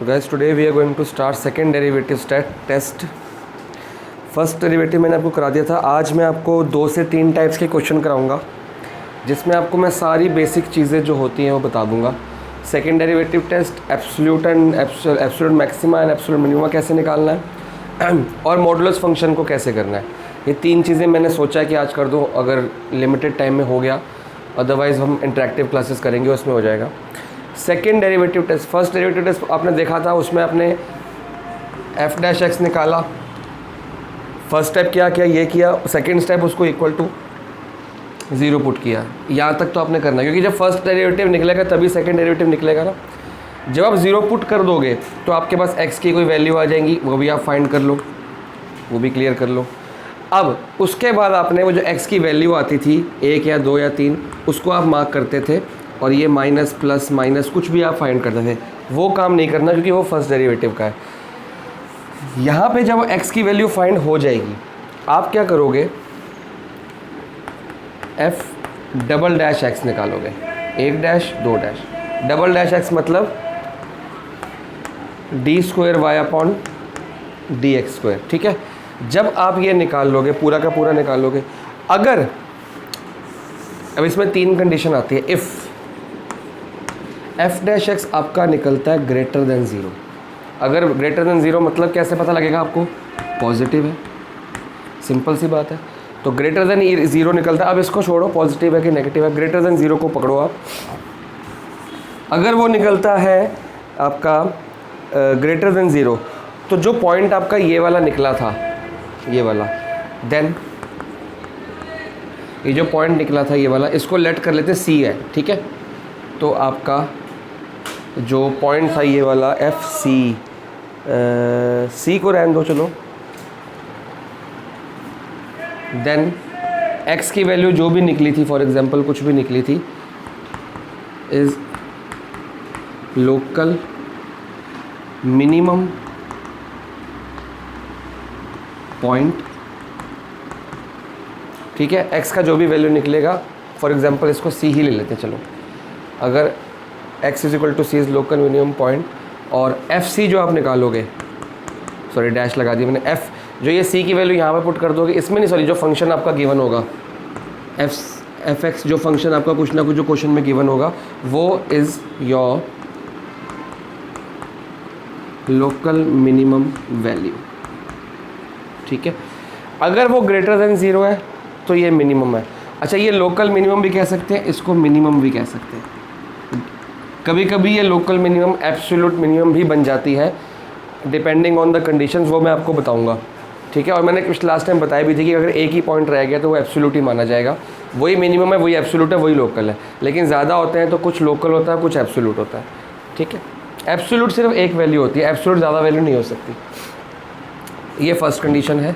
Guys, today we are going to start second derivative test. First derivative मैंने आपको करा दिया था. आज मैं आपको 2 से 3 टाइप्स के क्वेश्चन कराऊंगा जिसमें आपको मैं सारी बेसिक चीज़ें जो होती हैं वो बता दूंगा. Second derivative test, absolute maxima and absolute minima कैसे निकालना है और मॉडुलस फंक्शन को कैसे करना है. ये 3 चीज़ें मैंने सोचा कि आज कर दूँ अगर लिमिटेड टाइम में हो गया, अदरवाइज़ हम इंटरेक्टिव क्लासेस करेंगे उसमें हो जाएगा. Second derivative test, first derivative test आपने देखा था, उसमें आपने एफ डैश एक्स निकाला. फर्स्ट स्टेप क्या किया, ये किया. सेकेंड स्टेप उसको इक्वल टू 0 पुट किया. यहाँ तक तो आपने करना, क्योंकि जब फर्स्ट डेरिवेटिव निकलेगा तभी सेकेंड डेरिवेटिव निकलेगा ना. जब आप 0 पुट कर दोगे तो आपके पास x की कोई वैल्यू आ जाएंगी, वो भी आप फाइंड कर लो, वो भी क्लियर कर लो. अब उसके बाद आपने वो जो x की वैल्यू आती थी 1 या 2 या 3, उसको आप मार्क करते थे और ये माइनस प्लस माइनस कुछ भी आप फाइंड करते थे. वो काम नहीं करना क्योंकि वो फर्स्ट डेरिवेटिव का है. यहाँ पे जब x की वैल्यू फाइंड हो जाएगी आप क्या करोगे, f डबल डैश x निकालोगे. 1 dash 2 dash. Double dash x मतलब D square Y upon D X square. ठीक है. जब आप ये निकाल लोगे, पूरा का पूरा निकाल लोगे, अगर अब इसमें 3 कंडीशन आती है. इफ़ एफ डैश एक्स आपका निकलता है ग्रेटर देन 0. अगर ग्रेटर देन 0 मतलब कैसे पता लगेगा आपको, पॉजिटिव है, सिंपल सी बात है. तो ग्रेटर देन 0 निकलता है. अब इसको छोड़ो पॉजिटिव है कि नेगेटिव है, ग्रेटर देन 0 को पकड़ो आप. अगर वो निकलता है आपका ग्रेटर देन 0, तो जो पॉइंट आपका ये वाला निकला था, ये वाला, देन ये जो पॉइंट निकला था ये वाला, इसको लेट कर लेते C है. ठीक है. तो आपका जो पॉइंट था ये वाला एफ सी को रहने दो चलो. देन x की वैल्यू जो भी निकली थी, फॉर एग्जांपल कुछ भी निकली थी, इज़ लोकल मिनिमम पॉइंट. ठीक है. x का जो भी वैल्यू निकलेगा, फॉर एग्जांपल इसको c ही ले लेते हैं चलो. अगर x is equal to C is local minimum point, और एफ सी जो आप निकालोगे, सॉरी डैश लगा दिया मैंने, f जो ये c की वैल्यू यहाँ पे पुट कर दोगे, इसमें नहीं, सॉरी जो फंक्शन आपका गिवन होगा एफ एक्स, जो फंक्शन आपका कुछ ना कुछ जो क्वेश्चन में गिवन होगा, वो is your local minimum value. ठीक है. अगर वो ग्रेटर देन 0 है तो ये मिनिमम है. अच्छा, ये लोकल मिनिमम भी कह सकते हैं, इसको मिनिमम भी कह सकते हैं. कभी कभी ये लोकल मिनिमम एब्सोल्यूट मिनिमम भी बन जाती है डिपेंडिंग ऑन द कंडीशंस, वो मैं आपको बताऊंगा. ठीक है. और मैंने कुछ लास्ट टाइम बताई भी थी कि अगर एक ही पॉइंट रह गया तो वो एब्सोल्यूट ही माना जाएगा. वही मिनिमम है, वही एब्सोल्यूट है, वही लोकल है. लेकिन ज़्यादा होते हैं तो कुछ लोकल होता है, कुछ एब्सोल्यूट होता है. ठीक है. एब्सोल्यूट सिर्फ एक वैल्यू होती है, एब्सोल्यूट ज़्यादा वैल्यू नहीं हो सकती. ये फर्स्ट कंडीशन है.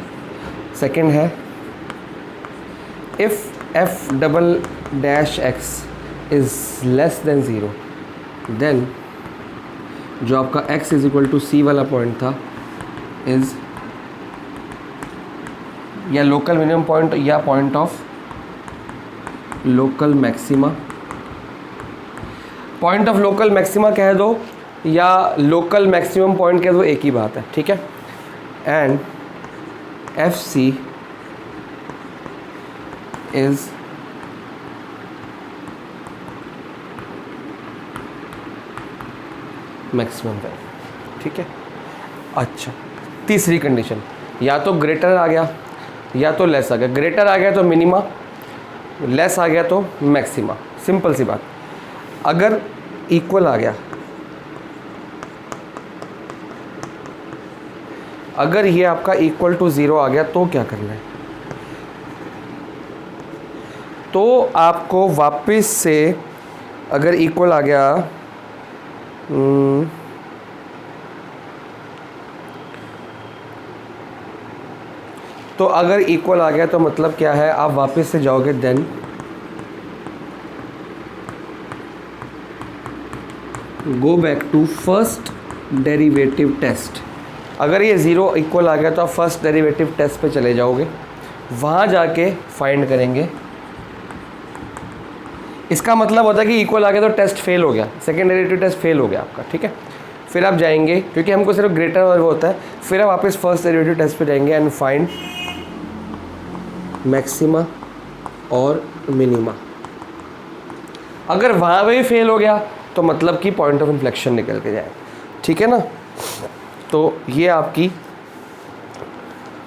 सेकेंड है, if F double dash X is less than 0, then जो आपका x is equal to C वाला पॉइंट था इज़ या लोकल मिनिमम पॉइंट या point of local maxima. Point of local maxima कह दो या लोकल मैक्सिमम पॉइंट कह दो, एक ही बात है. ठीक है. And F C is maximum value. ठीक है. अच्छा, तीसरी कंडीशन, या तो ग्रेटर आ गया या तो लेस आ गया. ग्रेटर आ गया तो मिनिमा, लेस आ गया तो मैक्सिमा. सिंपल सी बात. अगर इक्वल आ गया, अगर ये आपका इक्वल टू 0 आ गया तो क्या करना है, तो आपको वापस से, अगर इक्वल आ गया, तो अगर इक्वल आ गया तो मतलब क्या है, आप वापस से जाओगे, then go back to first derivative test. अगर ये 0 इक्वल आ गया तो आप फर्स्ट डेरिवेटिव टेस्ट पे चले जाओगे, वहाँ जाके फाइंड करेंगे. इसका मतलब होता है कि इक्वल आ गया तो टेस्ट फेल हो गया, सेकेंड डेरिवेटिव टेस्ट फेल हो गया आपका. ठीक है. फिर आप जाएंगे, क्योंकि हमको सिर्फ ग्रेटर और वो होता है, फिर आप वापस फर्स्ट डेरिवेटिव टेस्ट पे जाएंगे एंड फाइंड मैक्सिमा और मिनिमा। अगर वहाँ भी फेल हो गया तो मतलब कि पॉइंट ऑफ इन्फ्लेक्शन निकल के जाए, ठीक है ना। तो ये आपकी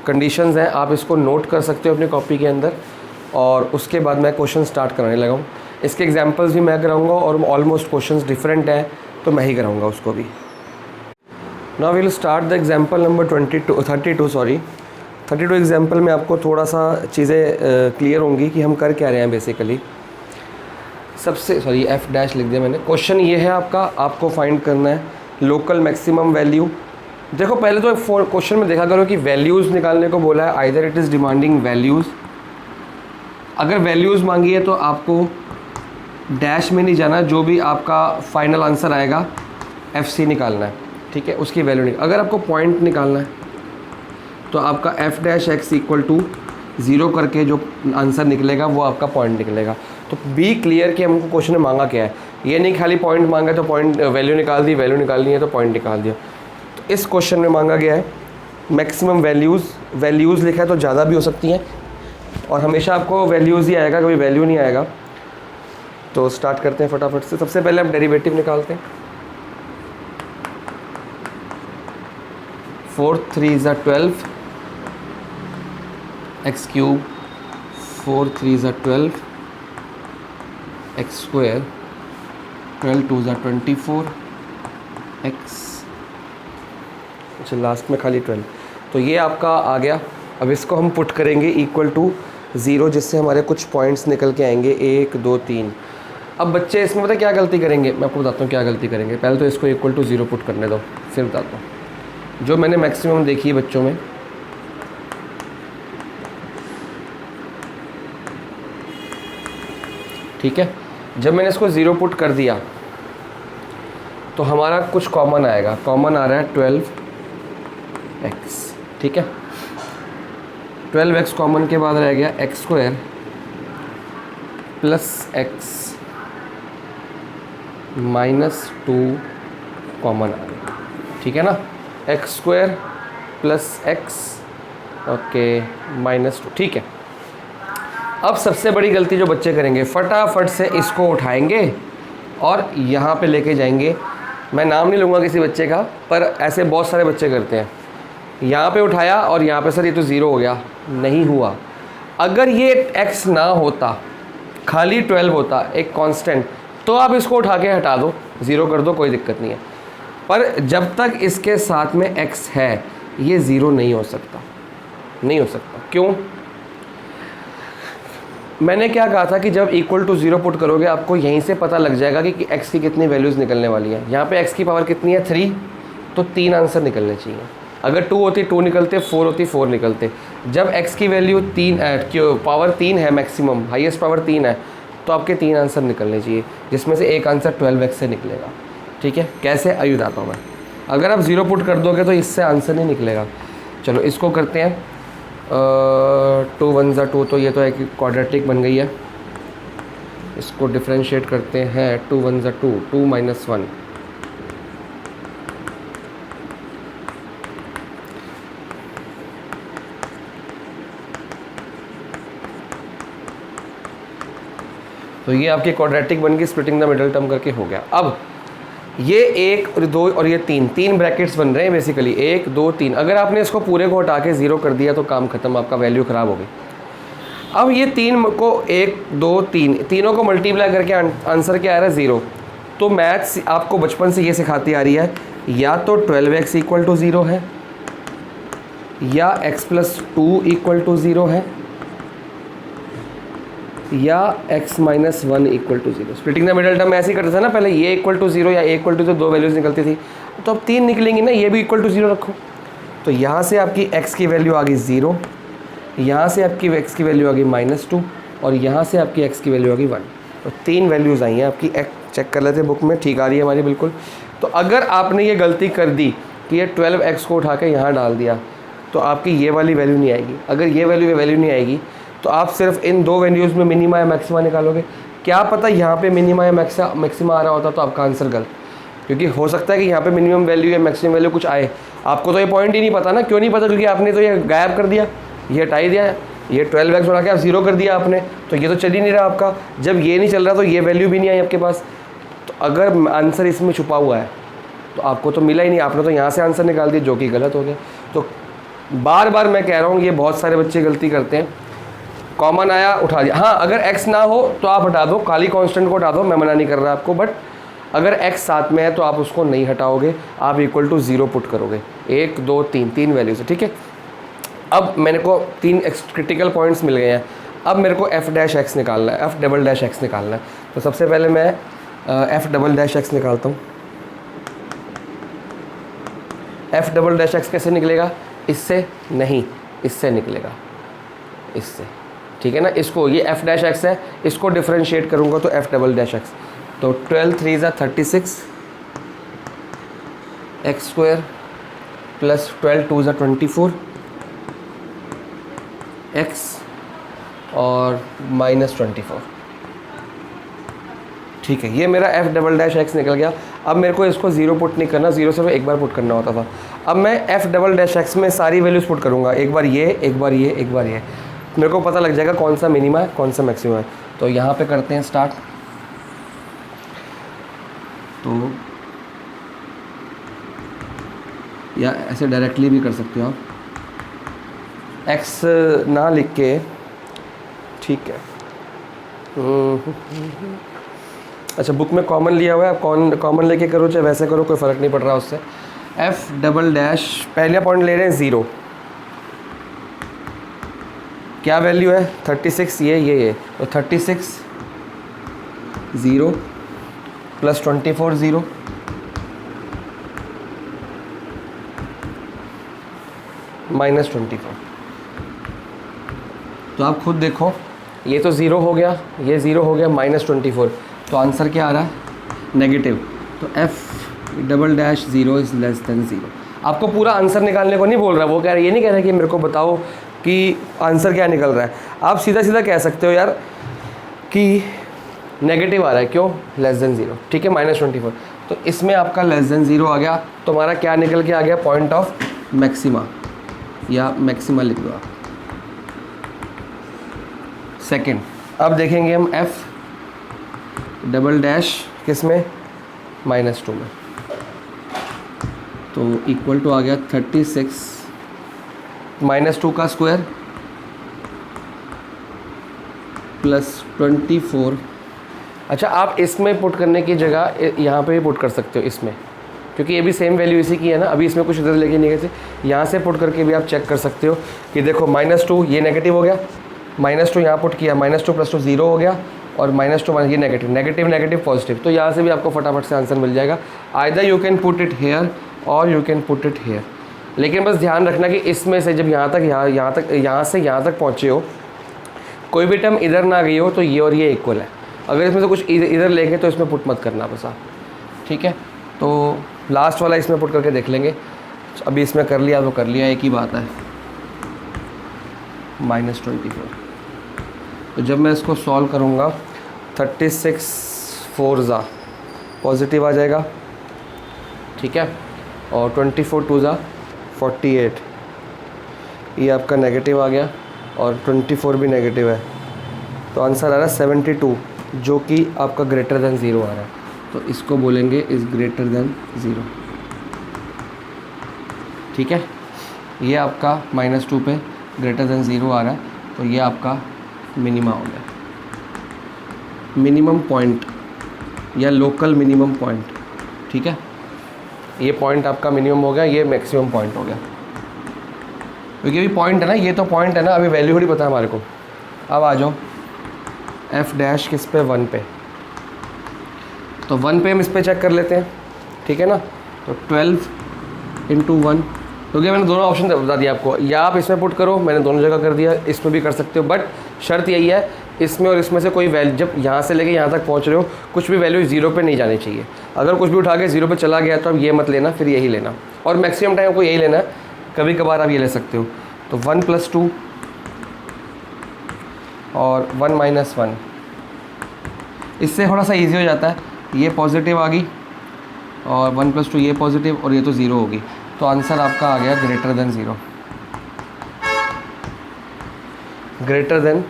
कंडीशंस हैं, आप इसको नोट कर सकते हो अपनी कॉपी के अंदर। और उसके बाद मैं क्वेश्चन स्टार्ट कराने लगा हूँ। इसके एग्जांपल्स भी मैं कराऊंगा और ऑलमोस्ट क्वेश्चंस डिफरेंट हैं तो मैं ही कराऊंगा उसको भी। Now we will start the example number 32 example में आपको थोड़ा सा चीज़ें क्लियर होंगी कि हम कर क्या रहे हैं बेसिकली। सबसे एफ डैश लिख दिया मैंने। क्वेश्चन ये है आपको फाइंड करना है लोकल मैक्सिमम वैल्यू। देखो पहले तो क्वेश्चन में देखा करो कि वैल्यूज़ निकालने को बोला है, either it is demanding values. अगर वैल्यूज़ मांगी है तो आपको डैश में नहीं जाना, जो भी आपका फाइनल आंसर आएगा FC निकालना है, ठीक है, उसकी वैल्यू नहीं। अगर आपको पॉइंट निकालना है तो आपका f dash x equal to 0 करके जो आंसर निकलेगा वो आपका पॉइंट निकलेगा। तो बी क्लियर कि हमको क्वेश्चन में मांगा क्या है। ये नहीं खाली पॉइंट मांगा तो पॉइंट वैल्यू निकाल दी, वैल्यू निकालनी है तो पॉइंट निकाल दिया। तो इस क्वेश्चन में मांगा गया है मैक्सिमम वैल्यूज़ लिखा है तो ज़्यादा भी हो सकती हैं, और हमेशा आपको वैल्यूज़ ही आएगा, कभी वैल्यू नहीं आएगा। तो स्टार्ट करते हैं फटाफट से। सबसे पहले हम डेरिवेटिव निकालते हैं। 4 3 = 12 x cube, 4 3 = 12 x square, 12 2 = 24 x, अच्छा लास्ट में खाली 12। तो ये आपका आ गया। अब इसको हम पुट करेंगे इक्वल टू 0, जिससे हमारे कुछ पॉइंट्स निकल के आएंगे 1 2 3। अब बच्चे इसमें पता क्या गलती करेंगे, मैं आपको बताता हूँ क्या गलती करेंगे। पहले तो इसको इक्वल टू 0 पुट करने दो, फिर बताता हूँ। जो मैंने मैक्सिमम देखी है बच्चों में, ठीक है, जब मैंने इसको 0 पुट कर दिया तो हमारा कुछ कॉमन आएगा। कॉमन आ रहा है 12x, ठीक है। 12x कॉमन के बाद रह गया x square plus x minus 2 common आ गया, ठीक है ना। x square plus x, okay, minus 2, ठीक है। अब सबसे बड़ी गलती जो बच्चे करेंगे, फटाफट से इसको उठाएंगे और यहाँ पे लेके जाएंगे। मैं नाम नहीं लूँगा किसी बच्चे का, पर ऐसे बहुत सारे बच्चे करते हैं। यहाँ पे उठाया और यहाँ पे सर ये तो 0 हो गया, नहीं हुआ। अगर ये x ना होता, खाली 12 होता एक कांस्टेंट, तो आप इसको उठा के हटा दो, 0 कर दो, कोई दिक्कत नहीं है। पर जब तक इसके साथ में x है, ये 0 नहीं हो सकता, नहीं हो सकता। क्यों? मैंने क्या कहा था कि जब इक्वल टू 0 पुट करोगे आपको यहीं से पता लग जाएगा कि x की कितनी वैल्यूज़ निकलने वाली है। यहाँ पे x की पावर कितनी है 3, तो 3 आंसर निकलने चाहिए। अगर 2 होती 2 निकलते, 4 होती 4 निकलते। जब x की वैल्यू 3 पावर 3 है, मैक्सिमम हाईएस्ट पावर 3 है, तो आपके 3 आंसर निकलने चाहिए, जिसमें से एक आंसर 12x से निकलेगा, ठीक है। कैसे, आइए बताता हूँ मैं। अगर आप 0 पुट कर दोगे तो इससे आंसर नहीं निकलेगा। चलो इसको करते हैं। 2 1 = 2, तो ये तो एक क्वाड्रेटिक बन गई है। इसको डिफरेंशिएट करते हैं। 2 1 = 2, 2 - 1, तो ये आपकी क्वाड्रेटिक बन गई, स्प्लिटिंग द मिडल टर्म करके हो गया। अब ये 1 और 2 और ये 3 ब्रैकेट्स बन रहे हैं बेसिकली, 1 2 3। अगर आपने इसको पूरे को हटा के 0 कर दिया तो काम खत्म, आपका वैल्यू ख़राब हो गई। अब ये 3 को 1 2 3 तीनों को मल्टीप्लाई करके आंसर क्या आ रहा है 0। तो मैथ्स आपको बचपन से ये सिखाती आ रही है, या तो 12x = 0 है, या x + 2 = 0 है, या x - 1 = 0। Splitting the middle term ऐसे ही करते थे ना पहले, ये = 0 या a = 2 वैल्यूज़ निकलती थी, तो अब 3 निकलेंगी ना, ये भी = 0 रखो। तो यहाँ से आपकी x की वैल्यू आ गई 0, यहाँ से आपकी x की वैल्यू आ गई -2, और यहाँ से आपकी x की वैल्यू आ गई 1। तो 3 वैल्यूज़ आई हैं आपकी। चेक कर लेते बुक में, ठीक आ रही है हमारी बिल्कुल। तो अगर आपने ये गलती कर दी कि ये 12x को उठा के यहाँ डाल दिया, तो आपकी ये वाली वैल्यू नहीं आएगी। अगर ये वैल्यू नहीं आएगी तो आप सिर्फ इन 2 वैल्यूज़ में मिनिमा या मैक्सिमा निकालोगे। क्या पता यहाँ पे मिनिमा या मैक्सिमा आ रहा होता तो आपका आंसर गलत। क्योंकि हो सकता है कि यहाँ पे मिनिमम वैल्यू या मैक्सिमम वैल्यू कुछ आए। आपको तो ये पॉइंट ही नहीं पता ना, क्यों नहीं पता? क्योंकि आपने तो ये गायब कर दिया, ये हटा ही दिया, ये 12x बढ़ा के आप 0 कर दिया आपने, तो ये तो चल ही नहीं रहा आपका। जब ये नहीं चल रहा तो ये वैल्यू भी नहीं आई आपके पास। तो अगर आंसर इसमें छुपा हुआ है तो आपको तो मिला ही नहीं, आपने तो यहाँ से आंसर निकाल दिया, जो कि गलत हो गया। तो बार बार मैं कह रहा हूँ, ये बहुत सारे बच्चे गलती करते हैं, कॉमन आया उठा दिया। हाँ, अगर x ना हो तो आप हटा दो, खाली कांस्टेंट को हटा दो, मैं मना नहीं कर रहा आपको, बट अगर x साथ में है तो आप उसको नहीं हटाओगे, आप इक्वल टू 0 पुट करोगे। 1 2 3 तीन वैल्यू से, ठीक है। अब मेरे को 3 क्रिटिकल पॉइंट्स मिल गए हैं। अब मेरे को f' निकालना है, f" निकालना है। तो सबसे पहले मैं f" निकालता हूँ। f" कैसे निकलेगा? इससे नहीं, इससे निकलेगा, इससे, ठीक है ना। इसको, ये f' है, इसको डिफरेंशिएट करूँगा तो f"। तो 12 3 = 36 x² प्लस 12 2 = 24 x और -24, ठीक है। ये मेरा f" निकल गया। अब मेरे को इसको 0 पुट नहीं करना, 0 सिर्फ एक बार पुट करना होता था। अब मैं f" में सारी वैल्यूज़ पुट करूँगा, एक बार ये, एक बार ये, एक बार ये। मेरे को पता लग जाएगा कौन सा मिनिमा है, कौन सा मैक्सिमम है। तो यहाँ पे करते हैं स्टार्ट। तो या ऐसे डायरेक्टली भी कर सकते हो आप, x ना लिख के, ठीक है। अच्छा, बुक में कॉमन लिया हुआ है, आप कॉमन लेके करो चाहे वैसे करो, कोई फ़र्क नहीं पड़ रहा उससे। f" पहला पॉइंट ले रहे हैं 0, क्या वैल्यू है? 36, ये तो 36 0 प्लस 24 0 -24। तो आप खुद देखो, ये तो 0 हो गया, ये 0 हो गया, -24, तो आंसर क्या आ रहा है? नेगेटिव। तो f" 0 इज़ लेस देन 0। आपको पूरा आंसर निकालने को नहीं बोल रहा, वो कह रहा है, ये नहीं कह रहा कि मेरे को बताओ कि आंसर क्या निकल रहा है। आप सीधा सीधा कह सकते हो यार कि नेगेटिव आ रहा है, क्यों? लेस देन 0, ठीक है, -24। तो इसमें आपका लेस देन 0 आ गया, तो हमारा क्या निकल के आ गया? पॉइंट ऑफ मैक्सिमा, या मैक्सिमा लिख दो आप, सेकंड। अब देखेंगे हम f" किस में? -2 में। तो इक्वल टू आ गया 36 -2 का स्क्वायर प्लस 24। अच्छा, आप इसमें पुट करने की जगह यहाँ पे भी पुट कर सकते हो, इसमें, क्योंकि ये भी सेम वैल्यू इसी की है ना। अभी इसमें कुछ इधर लेके नहीं गए थे, यहाँ से पुट करके भी आप चेक कर सकते हो कि देखो -2 ये नेगेटिव हो गया, -2 यहाँ पुट किया, -2 + 2 0 हो गया, और -2 ये नेगेटिव, नेगेटिव नेगेटिव पॉजिटिव। तो यहाँ से भी आपको फटाफट से आंसर मिल जाएगा। Either you can put it here और you can put it here. लेकिन बस ध्यान रखना कि इसमें से जब यहाँ से यहाँ तक पहुँचे हो, कोई भी टर्म इधर ना गई हो तो ये और ये इक्वल है। अगर इसमें से कुछ इधर लेंगे तो इसमें पुट मत करना बस आप, ठीक है। तो लास्ट वाला इसमें पुट करके देख लेंगे। अभी इसमें कर लिया तो कर लिया, एक ही बात है, -24। तो जब मैं इसको सॉल्व करूँगा 36 4 पॉजिटिव आ जाएगा, ठीक है, और 24 2 48, ये आपका नेगेटिव आ गया, और 24 भी नेगेटिव है। तो आंसर आ रहा है 72, जो कि आपका ग्रेटर देन 0 आ रहा है। तो इसको बोलेंगे इज़ ग्रेटर देन 0, ठीक है। ये आपका -2 पे ग्रेटर देन 0 आ रहा है, तो ये आपका मिनिमा हो गया, मिनिमम पॉइंट या लोकल मिनिमम पॉइंट, ठीक है। ये पॉइंट आपका मिनिमम हो गया, ये मैक्सिमम पॉइंट हो गया, क्योंकि अभी पॉइंट है ना, ये तो पॉइंट है ना, अभी वैल्यू थोड़ी पता है हमारे को। अब आ जाओ f' किस पे? 1 पे। तो 1 पे हम इस पे चेक कर लेते हैं, ठीक है ना। तो 12 × 1, क्योंकि मैंने दोनों ऑप्शन बता दिया आपको, या आप इसमें पुट करो, मैंने दोनों जगह कर दिया, इसमें भी कर सकते हो, बट शर्त यही है इसमें और इसमें से कोई वैल्यू, जब यहाँ से लेके यहाँ तक पहुँच रहे हो, कुछ भी वैल्यू 0 पे नहीं जानी चाहिए। अगर कुछ भी उठा के 0 पे चला गया तो अब ये मत लेना, फिर यही लेना, और मैक्सिमम टाइम को यही लेना है, कभी कभार आप ये ले सकते हो। तो 1 + 2 और 1 - 1, इससे थोड़ा सा ईजी हो जाता है। ये पॉजिटिव आ गई, और 1 + 2 ये पॉजिटिव और ये तो ज़ीरो होगी, तो आंसर आपका आ गया greater than zero, greater than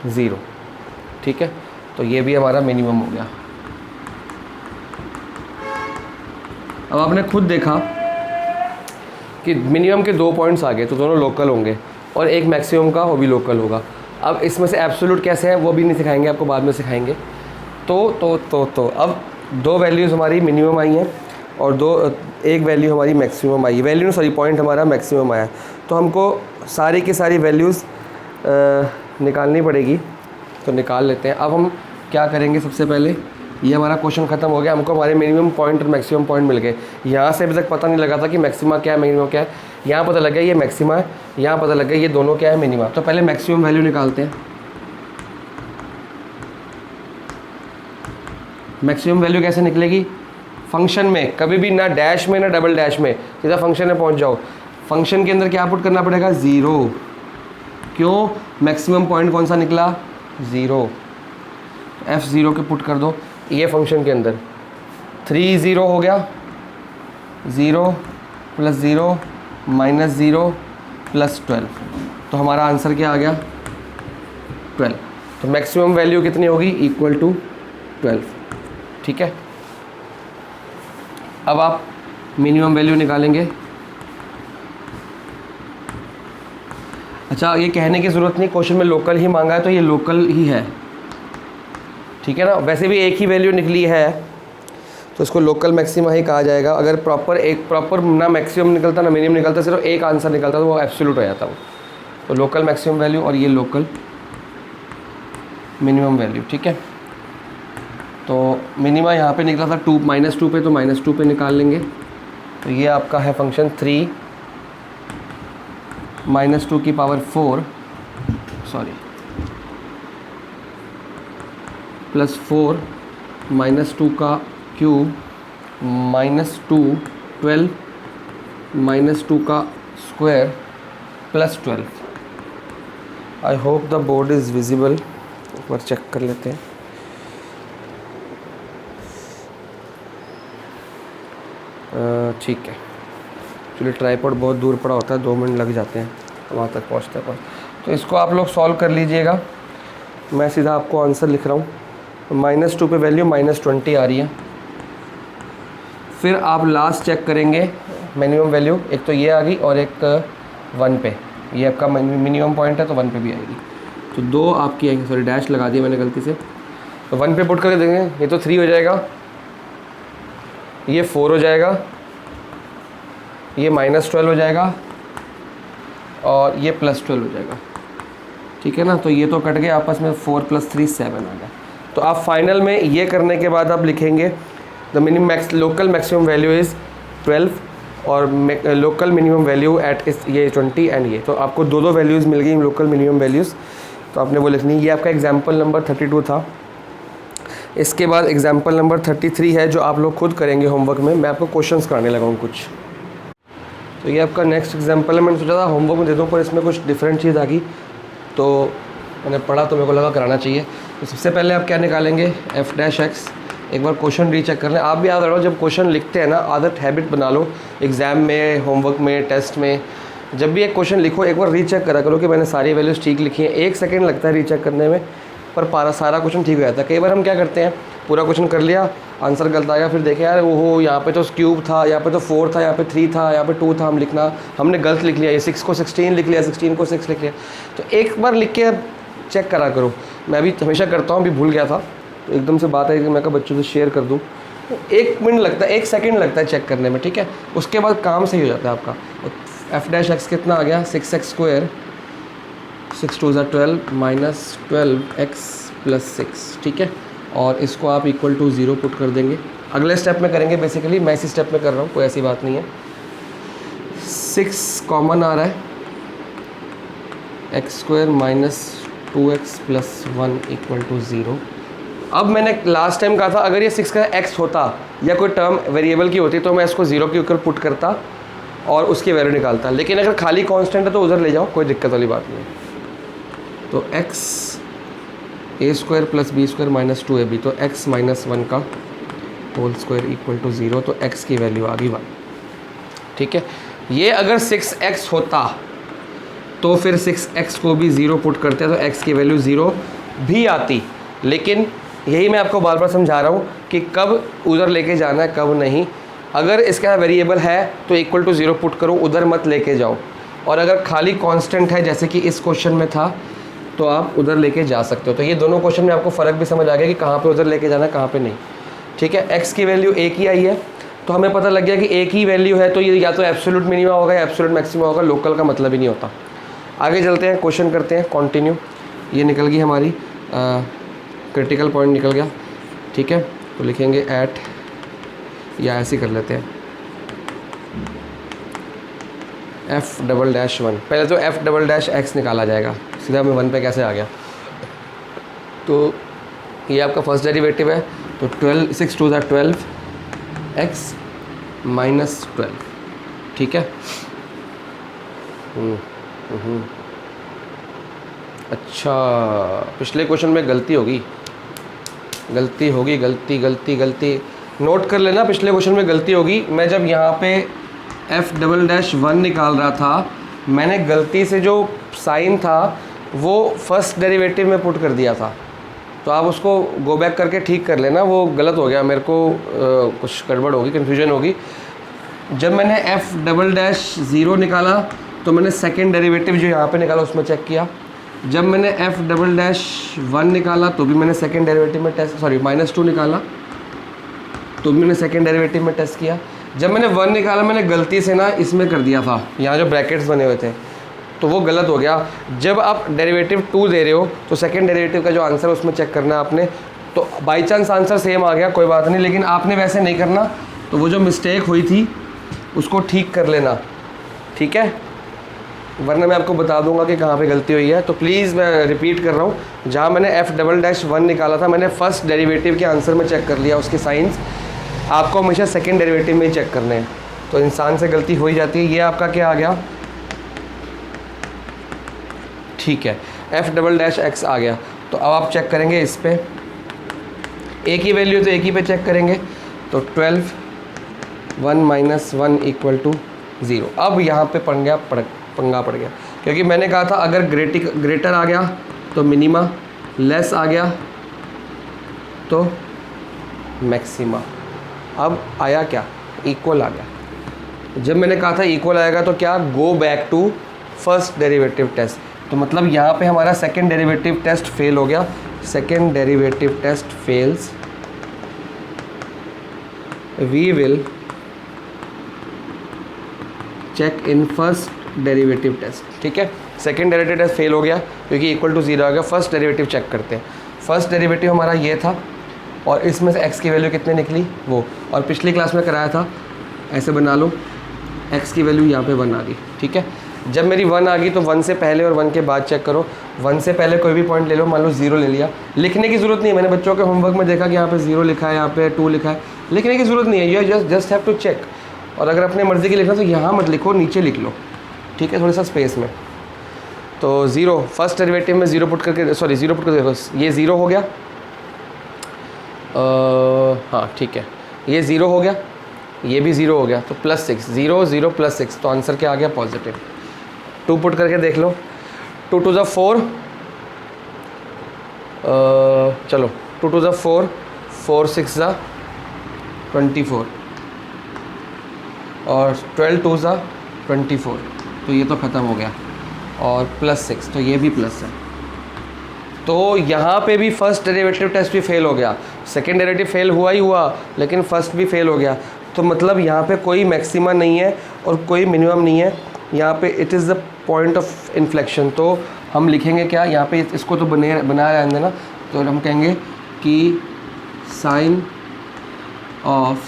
zero. ठीक है, तो ये भी हमारा मिनिमम हो गया। अब आपने खुद देखा कि मिनिमम के 2 पॉइंट्स आ गए, तो दोनों लोकल होंगे, और एक मैक्सिमम का वो भी लोकल होगा। अब इसमें से एब्सोल्यूट कैसे है वो भी नहीं सिखाएंगे आपको, बाद में सिखाएंगे। तो अब 2 वैल्यूज़ हमारी मिनिमम आई हैं और एक वैल्यू हमारी maximum I, value sorry point हमारा मैक्सिमम आया। तो हमको सारी की सारी वैल्यूज़ निकालनी पड़ेगी, तो निकाल लेते हैं। अब हम क्या करेंगे, सबसे पहले ये हमारा क्वेश्चन ख़त्म हो गया, हमको हमारे मिनिमम पॉइंट और मैक्सिमम पॉइंट मिल गए। यहाँ से अभी तक पता नहीं लगा था कि मैक्सिमा क्या है मिनिमम क्या है, यहाँ पता लग गया ये मैक्सिमा है, यहाँ पता लग गया ये दोनों क्या है मिनिमा। तो पहले मैक्सिमम वैल्यू निकालते हैं। मैक्सिमम वैल्यू कैसे निकलेगी, फंक्शन में कभी भी ना डैश में ना डबल डैश में, सीधा फंक्शन में पहुँच जाओ। फंक्शन के अंदर क्या पुट करना पड़ेगा, ज़ीरो। क्यों, मैक्सिमम पॉइंट कौन सा निकला, ज़ीरो, F0 के पुट कर दो ये फंक्शन के अंदर। 3 0 हो गया, 0 + 0 - 0 + 12, तो हमारा आंसर क्या आ गया, 12। तो मैक्सिमम वैल्यू कितनी होगी, = 12। ठीक है, अब आप मिनिमम वैल्यू निकालेंगे। अच्छा, ये कहने की ज़रूरत नहीं, क्वेश्चन में लोकल ही मांगा है तो ये लोकल ही है, ठीक है ना। वैसे भी एक ही वैल्यू निकली है तो इसको लोकल मैक्सिमा ही कहा जाएगा। अगर प्रॉपर ना मैक्सिमम निकलता ना मिनिमम निकलता, सिर्फ एक आंसर निकलता तो वो एब्सोल्यूट हो जाता वो। तो लोकल मैक्सिमम वैल्यू और ये लोकल मिनिमम वैल्यू। ठीक है, तो मिनिमा यहाँ पे निकला था -2 पे, तो -2 पे निकाल लेंगे। तो ये आपका है फंक्शन 3 - 2 की पावर 4 +4 - 2 का क्यूब -2 12 - 2 का square +12। I hope the board is visible, एक बार चेक कर लेते हैं। ठीक है, चलिए, ट्राइपॉड बहुत दूर पड़ा होता है, 2 मिनट लग जाते हैं वहाँ तक पहुँचते। तो इसको आप लोग सॉल्व कर लीजिएगा, मैं सीधा आपको आंसर लिख रहा हूँ। -2 पे वैल्यू -20 आ रही है। फिर आप लास्ट चेक करेंगे मिनिमम वैल्यू, एक तो ये आ गई और एक 1 पे, ये आपका मिनिमम पॉइंट है तो 1 पे भी आएगी। तो 2 आपकी आएगी, सॉरी डैश लगा दिया मैंने गलती से। तो 1 पे पुट करके देंगे, ये तो 3 हो जाएगा, ये 4 हो जाएगा, ये -12 हो जाएगा और ये +12 हो जाएगा। ठीक है ना, तो ये तो कट गए आपस में, 4 + 3 7 आ गया। तो आप फाइनल में ये करने के बाद आप लिखेंगे the local maximum value is 12 और लोकल मिनिमम वैल्यू एट इस ये 20 एंड ये। तो आपको 2 वैल्यूज़ मिल गई लोकल मिनिमम वैल्यूज़, तो आपने वो लिखनी। ये आपका एग्जाम्पल नंबर 32 था। इसके बाद एग्जाम्पल नंबर 33 है जो आप लोग खुद करेंगे होमवर्क में, मैं आपको क्वेश्चंस कराने लगा हूँ कुछ। तो ये आपका नेक्स्ट एग्जाम्पल है, मैंने सोचा था होमवर्क में दे दूँ पर इसमें कुछ डिफरेंट चीज़ आ गई, तो मैंने पढ़ा तो मेरे को लगा कराना चाहिए। तो सबसे पहले आप क्या निकालेंगे, f'(x). एक बार क्वेश्चन रीचेक कर लें, आप भी याद रखो जब क्वेश्चन लिखते हैं ना, आदत हैबिट बना लो, एग्ज़ाम में, होमवर्क में, टेस्ट में, जब भी एक क्वेश्चन लिखो एक बार रीचेक करा करो कि मैंने सारी वैल्यूज़ ठीक लिखी हैं। 1 सेकेंड लगता है रीचेक करने में, पर सारा क्वेश्चन ठीक हो जाता है। कई बार हम क्या करते हैं, पूरा क्वेश्चन कर लिया, आंसर गलत आया, फिर देखे यार वो यहाँ पे तो क्यूब था, यहाँ पे तो 4 था, यहाँ पे 3 था, यहाँ पे 2 था, हमने गलत लिख लिया, ये 6 को 16 लिख लिया, 16 को 6 लिख लिया। तो एक बार लिख के चेक करा करो। मैं भी हमेशा करता हूँ, अभी भूल गया था तो एकदम से बात है कि मैं बच्चों से शेयर कर दूँ। 1 मिनट लगता है, 1 सेकेंड लगता है चेक करने में, ठीक है। उसके बाद काम सही हो जाता है आपका। f'(x) कितना आ गया, 6x², 6 2 12 -12x + 6, ठीक है। और इसको आप = 0 पुट कर देंगे। अगले स्टेप में करेंगे, बेसिकली मैं इसी स्टेप में कर रहा हूँ, कोई ऐसी बात नहीं है। 6 कॉमन आ रहा है, x² - 2x + 1 = 0। अब मैंने लास्ट टाइम कहा था अगर ये 6 का x होता या कोई टर्म वेरिएबल की होती तो मैं इसको 0 के ऊपर पुट करता और उसकी वैल्यू निकालता, लेकिन अगर खाली कांस्टेंट है तो उधर ले जाओ, कोई दिक्कत वाली बात नहीं है। तो x a² + b² - 2ab, तो x - 1 का होल स्क्वायर इक्वल टू 0, तो x की वैल्यू आ गई 1। ठीक है, ये अगर 6x होता तो फिर 6x को भी 0 पुट करते तो x की वैल्यू 0 भी आती, लेकिन यही मैं आपको बार बार समझा रहा हूँ कि कब उधर लेके जाना है कब नहीं। अगर इसका वेरिएबल है तो इक्वल टू 0 पुट करो, उधर मत लेके जाओ, और अगर खाली कांस्टेंट है जैसे कि इस क्वेश्चन में था तो आप उधर लेके जा सकते हो। तो ये दोनों क्वेश्चन में आपको फ़र्क भी समझ आ गया कि कहाँ पे उधर लेके जाना है कहाँ पे नहीं। ठीक है, x की वैल्यू एक ही आई है तो हमें पता लग गया कि एक ही वैल्यू है तो ये या तो एब्सोल्यूट मिनिमा होगा या एब्सोल्यूट मैक्सिमा होगा, लोकल का मतलब ही नहीं होता। आगे चलते हैं, क्वेश्चन करते हैं कंटिन्यू। ये निकल गई हमारी क्रिटिकल पॉइंट निकल गया। ठीक है, तो लिखेंगे एट, या ऐसे ही कर लेते हैं f'(1). पहले तो f'(x) निकाला जाएगा, सीधा हमें 1 पे कैसे आ गया। तो ये आपका फर्स्ट डेरिवेटिव है, तो 12 6 2 12 x माइनस 12। ठीक है, अच्छा पिछले क्वेश्चन में गलती होगी, गलती नोट कर लेना, पिछले क्वेश्चन में गलती होगी। मैं जब यहाँ पे f'(1) निकाल रहा था, मैंने गलती से जो साइन था वो फर्स्ट डेरिवेटिव में पुट कर दिया था, तो आप उसको गो बैक करके ठीक कर लेना, वो गलत हो गया मेरे को, कुछ गड़बड़ होगी, कन्फ्यूजन होगी। जब मैंने f'(0) निकाला तो मैंने सेकेंड डेरिवेटिव जो यहाँ पे निकाला उसमें चेक किया। जब मैंने f'(1) निकाला तो भी मैंने सेकेंड डेरिवेटिव में टेस्ट, -2 निकाला तो भी मैंने सेकेंड डेरिवेटिव में टेस्ट किया। जब मैंने 1 निकाला मैंने गलती से ना इसमें कर दिया था, यहाँ जो ब्रैकेट्स बने हुए थे, तो वो गलत हो गया। जब आप डेरिवेटिव 2 दे रहे हो तो सेकेंड डेरिवेटिव का जो आंसर है उसमें चेक करना है आपने। तो बाई चांस आंसर सेम आ गया कोई बात नहीं, लेकिन आपने वैसे नहीं करना, तो वो जो मिस्टेक हुई थी उसको ठीक कर लेना। ठीक है, वरना मैं आपको बता दूंगा कि कहाँ पे गलती हुई है। तो प्लीज़ मैं रिपीट कर रहा हूँ, जहाँ मैंने f'(1) निकाला था मैंने फर्स्ट डेरिवेटिव के आंसर में चेक कर लिया उसके साइंस, आपको हमेशा सेकेंड डेरिवेटिव में ही चेक करने हैं। तो इंसान से गलती हो ही जाती है। ये आपका क्या आ गया, ठीक है, f'(x) आ गया। तो अब आप चेक करेंगे इस पर, एक ही वैल्यू तो एक ही पे चेक करेंगे, तो 12 1 - 1 = 0। अब यहाँ पे पंगा पड़ गया, क्योंकि मैंने कहा था अगर ग्रेटर आ गया तो मिनिमा, लेस आ गया तो मैक्सिमा। अब आया क्या, इक्वल आ गया। जब मैंने कहा था इक्वल आएगा तो क्या, go back to first derivative test. तो मतलब यहाँ पे हमारा सेकेंड डेरिवेटिव टेस्ट फेल हो गया, second derivative test fails, we will check in first derivative test. ठीक है, सेकेंड डेरिवेटिव टेस्ट फेल हो गया क्योंकि इक्वल टू 0 आ गया। फर्स्ट डेरिवेटिव चेक करते हैं। फर्स्ट डेरिवेटिव हमारा ये था और इसमें से x की वैल्यू कितने निकली वो, और पिछली क्लास में कराया था, ऐसे बना लो, x की वैल्यू यहाँ पे 1 आ गई। ठीक है, जब मेरी 1 आ गई तो 1 से पहले और 1 के बाद चेक करो। 1 से पहले कोई भी पॉइंट ले लो, मान लो 0 ले लिया, लिखने की ज़रूरत नहीं है। मैंने बच्चों के होमवर्क में देखा कि यहाँ पे 0 लिखा है, यहाँ पे 2 लिखा है, लिखने की ज़रूरत नहीं है, you just have to check. और अगर अपने मर्ज़ी की लिखना तो यहाँ मत लिखो, नीचे लिख लो। ठीक है, थोड़ा सा स्पेस में। तो 0 फर्स्ट डेरिवेटिव में 0 पुट करके, 0 पुट करके देखो, ये 0 हो गया, हाँ ठीक है, ये 0 हो गया, ये भी 0 हो गया, तो +6, 0 0 +6, तो आंसर क्या आ गया, पॉजिटिव। 2 पुट करके देख लो, 2 2 4, चलो 2 2 4, 4 6 24, और 12 2 24, तो ये तो ख़त्म हो गया, और +6, तो ये भी प्लस है। तो यहाँ पे भी फर्स्ट डेरिवेटिव टेस्ट भी फेल हो गया, सेकेंड डेरिवेटिव फेल हुआ ही हुआ, लेकिन फर्स्ट भी फेल हो गया। तो मतलब यहाँ पे कोई मैक्सिमा नहीं है और कोई मिनिमम नहीं है, यहाँ पे it is the point of inflection. तो हम लिखेंगे क्या यहाँ पे, इसको तो बनाया रहने ना, तो हम कहेंगे कि sign of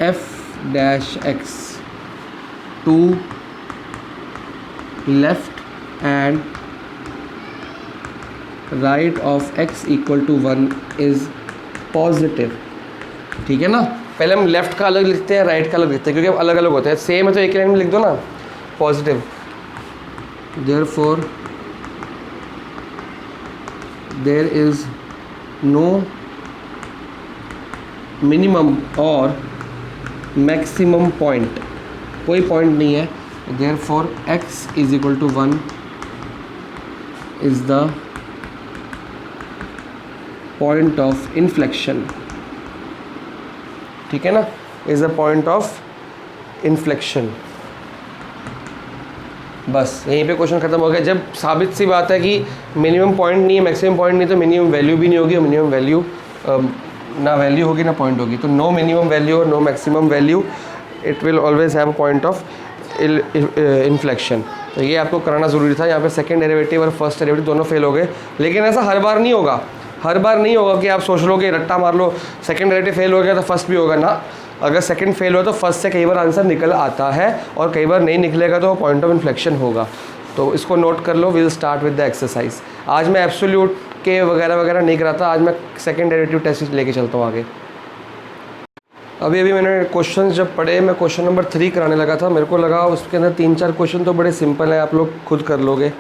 f'(x) to left and right of x = 1 is positive. ठीक है ना, पहले हम लेफ़्ट का अलग लिखते हैं, राइट का अलग लिखते हैं, क्योंकि अलग अलग होते हैं। सेम है तो एक लाइन में लिख दो ना, positive. Therefore there is no minimum और मैक्सिमम पॉइंट, कोई पॉइंट नहीं है, therefore x is equal to 1 is the point of inflection. ठीक है ना, is the point of inflection. बस यहीं पे क्वेश्चन खत्म हो गया। जब साबित सी बात है कि मिनिमम पॉइंट नहीं है, मैक्सिमम पॉइंट नहीं, तो मिनिमम वैल्यू भी नहीं होगी, और मिनिमम वैल्यू ना वैल्यू होगी ना पॉइंट होगी, तो नो मिनिमम वैल्यू और no maximum value, it will always have a point of inflection. तो ये आपको कराना ज़रूरी था। यहाँ पे सेकंड डेरिवेटिव और फर्स्ट डेरिवेटिव दोनों फेल हो गए, लेकिन ऐसा हर बार नहीं होगा। हर बार नहीं होगा कि आप सोच लो कि रट्टा मार लो सेकंड डेरिवेटिव फेल हो गया तो फर्स्ट भी होगा ना। अगर सेकंड फेल हो तो फर्स्ट से कई बार आंसर निकल आता है, और कई बार नहीं निकलेगा तो पॉइंट ऑफ इन्फ्लेक्शन होगा। तो इसको नोट कर लो। Will start with the exercise. आज मैं एब्सोल्यूट के वगैरह वगैरह नहीं कराता, आज मैं सेकंड डेरिवेटिव टेस्ट लेके चलता हूँ आगे। अभी मैंने क्वेश्चन जब पढ़े, मैं क्वेश्चन नंबर 3 कराने लगा था। मेरे को लगा उसके अंदर 3-4 क्वेश्चन तो बड़े सिंपल हैं, आप लोग खुद कर लोगे,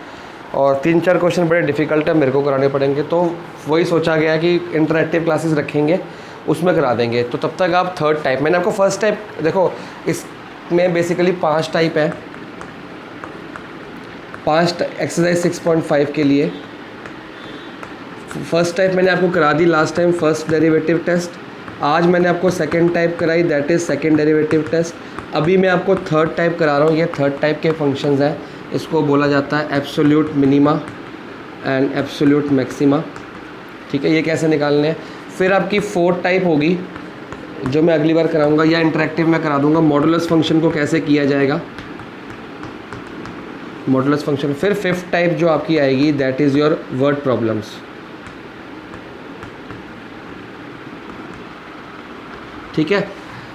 और 3-4 क्वेश्चन बड़े डिफ़िकल्ट है, मेरे को कराने पड़ेंगे। तो वही सोचा गया कि इंटरैक्टिव क्लासेस रखेंगे, उसमें करा देंगे। तो तब तक आप थर्ड टाइप, मैंने आपको फर्स्ट टाइप देखो, इसमें बेसिकली 5 टाइप है। 5 एक्सरसाइज 6.5 के लिए फर्स्ट टाइप मैंने आपको करा दी last time, first derivative test. आज मैंने आपको सेकंड टाइप कराई, that is second derivative test. अभी मैं आपको थर्ड टाइप करा रहा हूँ। ये थर्ड टाइप के फंक्शंस हैं, इसको बोला जाता है absolute minima and absolute maxima. ठीक है, ये कैसे निकालने हैं। फिर आपकी फोर्थ टाइप होगी जो मैं अगली बार कराऊंगा, या इंटरेक्टिव में करा दूंगा, मॉडुलस फंक्शन को कैसे किया जाएगा, मॉडुलस फंक्शन। फिर फिफ्थ टाइप जो आपकी आएगी that is your word problems. ठीक है,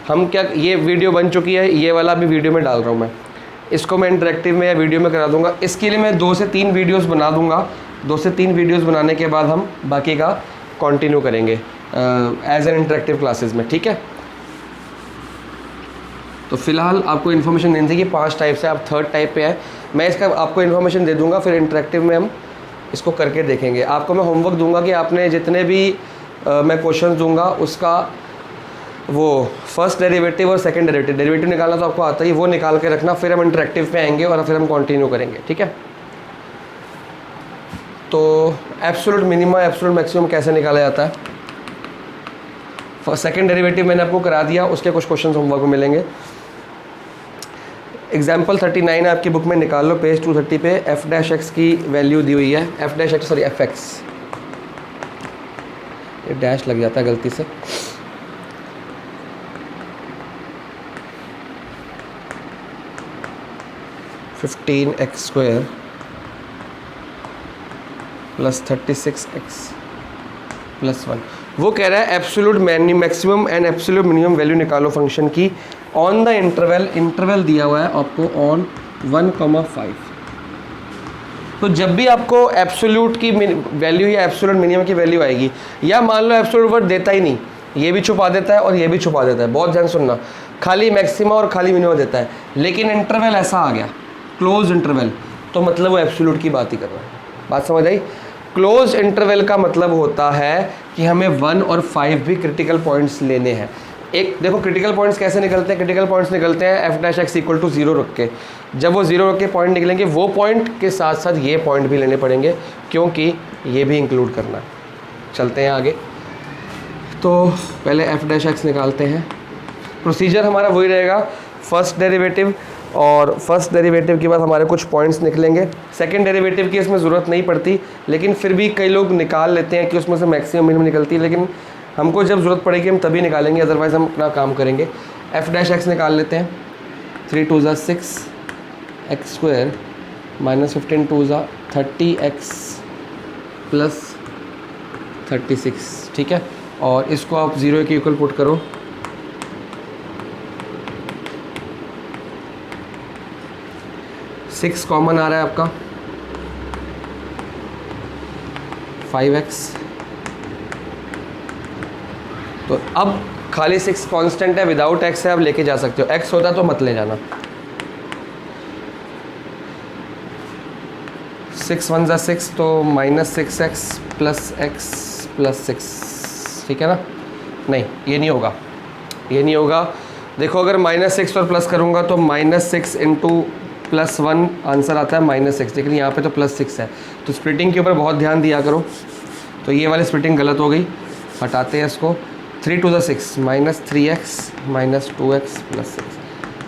हम क्या, ये वीडियो बन चुकी है, ये वाला भी वीडियो में डाल रहा हूँ मैं, इसको मैं इंटरेक्टिव में या वीडियो में करा दूंगा। इसके लिए मैं 2 से 3 वीडियोस बना दूंगा। 2 से 3 वीडियोस बनाने के बाद हम बाकी का कंटिन्यू करेंगे एज एन इंटरेक्टिव क्लासेस में। ठीक है, तो फिलहाल आपको इन्फॉर्मेशन देनी थी कि 5 टाइप से, आप थर्ड टाइप पे है। मैं इसका आपको इन्फॉर्मेशन दे दूंगा, फिर इंटरेक्टिव में हम इसको करके देखेंगे। आपको मैं होमवर्क दूंगा कि आपने जितने भी मैं क्वेश्चन दूंगा उसका वो फर्स्ट डेरिवेटिव और सेकंड डेरिवेटिव निकालना तो आपको आता ही, वो निकाल के रखना। फिर हम इंटरेक्टिव पे आएंगे और फिर हम कंटिन्यू करेंगे। ठीक है, तो एब्सोल्यूट मिनिमा एब्सोल्यूट मैक्सिमम कैसे निकाला जाता है। सेकंड डेरिवेटिव मैंने आपको करा दिया, उसके कुछ क्वेश्चन होमवर्क में मिलेंगे। एग्जाम्पल 39 है आपकी बुक में, निकाल लो पेज 230 पे। f' की वैल्यू दी हुई है, f' ये डैश लग जाता है गलती से। (15x² + 36x + 1) वो कह रहा है absolute maximum and absolute minimum value निकालो फंक्शन की ऑन द इंटरवल दिया हुआ है आपको ऑन 1,5। तो जब भी आपको एब्सोल्यूट की वैल्यू या एब्सोल्यूट मिनिमम की वैल्यू आएगी, या मान लो एब्सोल्यूट वर्ड देता ही नहीं, ये भी छुपा देता है और ये भी छुपा देता है, बहुत ध्यान सुनना, खाली मैक्सिमा और खाली मिनिमम देता है, लेकिन इंटरवल ऐसा आ गया क्लोज इंटरवल, तो मतलब वो एब्सोल्यूट की बात ही कर रहा है। बात समझ आई। क्लोज इंटरवल का मतलब होता है कि हमें 1 और 5 भी क्रिटिकल पॉइंट्स लेने हैं। एक देखो क्रिटिकल पॉइंट्स कैसे निकलते हैं। क्रिटिकल पॉइंट्स निकलते हैं f' = 0 रख के। जब वो 0 रख के पॉइंट निकलेंगे, वो पॉइंट के साथ साथ ये पॉइंट भी लेने पड़ेंगे, क्योंकि ये भी इंक्लूड करना है। चलते हैं आगे। तो पहले f' निकालते हैं। प्रोसीजर हमारा वही रहेगा, फर्स्ट डेरिवेटिव, और फर्स्ट डेरिवेटिव के बाद हमारे कुछ पॉइंट्स निकलेंगे। सेकंड डेरिवेटिव की इसमें ज़रूरत नहीं पड़ती, लेकिन फिर भी कई लोग निकाल लेते हैं कि उसमें से मैक्सिमम मिनिमम निकलती है, लेकिन हमको जब ज़रूरत पड़ेगी हम तभी निकालेंगे, अदरवाइज़ हम अपना काम करेंगे। f' निकाल लेते हैं। 3 × 2 = 6 x² - 15 × 2 = 30x + 36। ठीक है, और इसको आप 0 के इक्वल पुट करो। 6 कॉमन आ रहा है आपका, 5x। तो अब खाली 6 कांस्टेंट है, विदाउट x है, आप लेके जा सकते हो। x होता तो मत ले जाना। 6 × 1 = 6, तो -6x + x + 6। ठीक है ना, नहीं, ये नहीं होगा, ये नहीं होगा। देखो अगर -6 पर प्लस करूँगा तो -6 इंटू +1 आंसर आता है -6, लेकिन यहाँ पे तो +6 है। तो स्प्लिटिंग के ऊपर बहुत ध्यान दिया करो। तो ये वाली स्प्लिटिंग गलत हो गई, हटाते हैं इसको। 3 to the 6 -3x -2x +6।